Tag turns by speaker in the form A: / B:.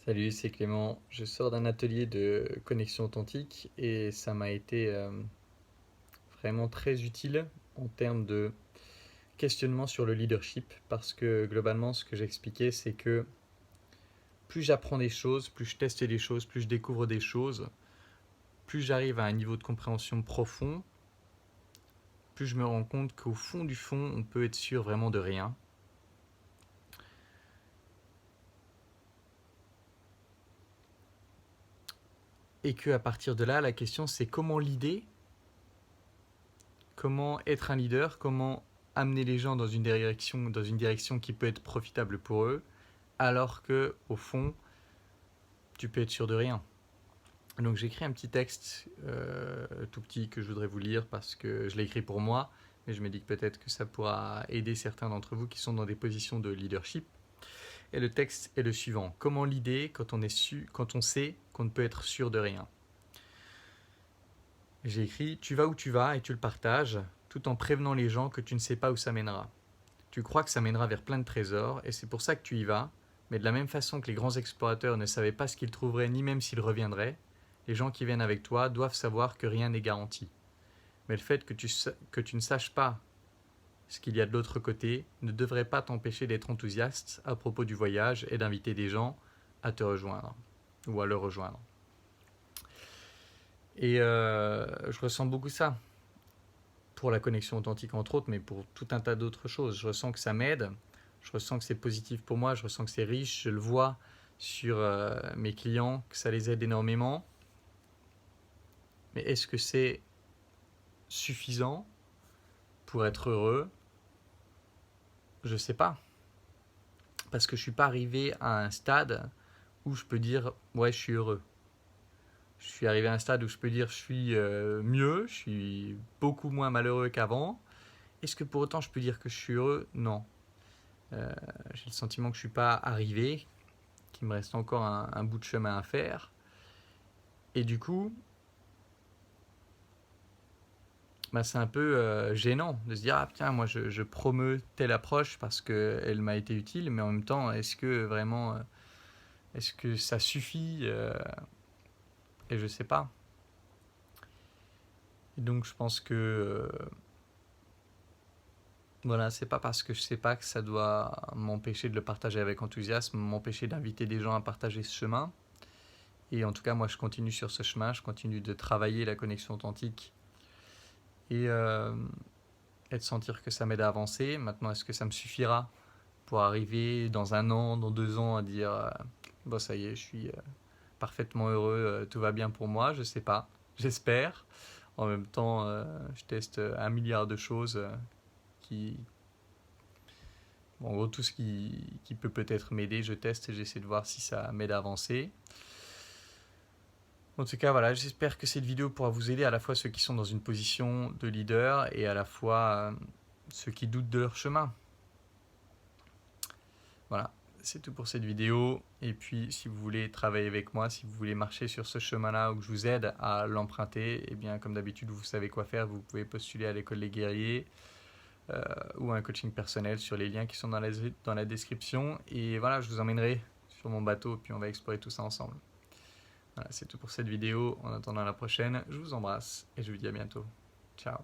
A: Salut, c'est Clément. Je sors d'un atelier de connexion authentique et ça m'a été vraiment très utile en termes de questionnement sur le leadership parce que globalement, ce que j'expliquais, c'est que plus j'apprends des choses, plus je teste des choses, plus je découvre des choses, plus j'arrive à un niveau de compréhension profond, plus je me rends compte qu'au fond du fond, on peut être sûr vraiment de rien. Et qu'à partir de là, la question c'est comment l'idée, comment être un leader, comment amener les gens dans une direction qui peut être profitable pour eux, alors que au fond, tu peux être sûr de rien. Donc j'ai écrit un petit texte tout petit que je voudrais vous lire parce que je l'ai écrit pour moi, mais je me dis que peut-être que ça pourra aider certains d'entre vous qui sont dans des positions de leadership. Et le texte est le suivant. Comment l'idée quand on sait qu'on ne peut être sûr de rien. J'ai écrit « Tu vas où tu vas et tu le partages, tout en prévenant les gens que tu ne sais pas où ça mènera. Tu crois que ça mènera vers plein de trésors et c'est pour ça que tu y vas, mais de la même façon que les grands explorateurs ne savaient pas ce qu'ils trouveraient ni même s'ils reviendraient, les gens qui viennent avec toi doivent savoir que rien n'est garanti. Mais le fait que tu ne saches pas ce qu'il y a de l'autre côté ne devrait pas t'empêcher d'être enthousiaste à propos du voyage et d'inviter des gens à te rejoindre ou à le rejoindre. » Et je ressens beaucoup ça pour la connexion authentique entre autres, mais pour tout un tas d'autres choses. Je ressens que ça m'aide, je ressens que c'est positif pour moi, je ressens que c'est riche, je le vois sur mes clients, que ça les aide énormément. Mais est-ce que c'est suffisant pour être heureux? Je ne sais pas. Parce que je ne suis pas arrivé à un stade où je peux dire « ouais, je suis heureux ». Je suis arrivé à un stade où je peux dire « je suis mieux, je suis beaucoup moins malheureux qu'avant ». Est-ce que pour autant je peux dire que je suis heureux? Non. J'ai le sentiment que je ne suis pas arrivé, qu'il me reste encore un bout de chemin à faire. Et du coup, bah, c'est un peu gênant de se dire « ah tiens, moi je promeus telle approche parce qu'elle m'a été utile, mais en même temps, est-ce que vraiment, est-ce que ça suffit ?» Et je ne sais pas. Et donc je pense que voilà, c'est pas parce que je sais pas que ça doit m'empêcher de le partager avec enthousiasme, m'empêcher d'inviter des gens à partager ce chemin. Et en tout cas, moi, je continue sur ce chemin, je continue de travailler la connexion authentique et de sentir que ça m'aide à avancer. Maintenant, est-ce que ça me suffira pour arriver dans 1 an, dans 2 ans à dire bon, ça y est, je suis parfaitement heureux, tout va bien pour moi? Je sais pas, j'espère. En même temps, je teste 1 milliard de choses qui... Bon, en gros, tout ce qui peut peut-être m'aider, je teste et j'essaie de voir si ça m'aide à avancer. En tout cas, voilà, j'espère que cette vidéo pourra vous aider à la fois ceux qui sont dans une position de leader et à la fois ceux qui doutent de leur chemin. Voilà, c'est tout pour cette vidéo. Et puis, si vous voulez travailler avec moi, si vous voulez marcher sur ce chemin-là ou que je vous aide à l'emprunter, eh bien, comme d'habitude, vous savez quoi faire. Vous pouvez postuler à l'école des guerriers ou à un coaching personnel sur les liens qui sont dans la description. Et voilà, je vous emmènerai sur mon bateau, puis on va explorer tout ça ensemble. Voilà, c'est tout pour cette vidéo. En attendant la prochaine, je vous embrasse et je vous dis à bientôt. Ciao.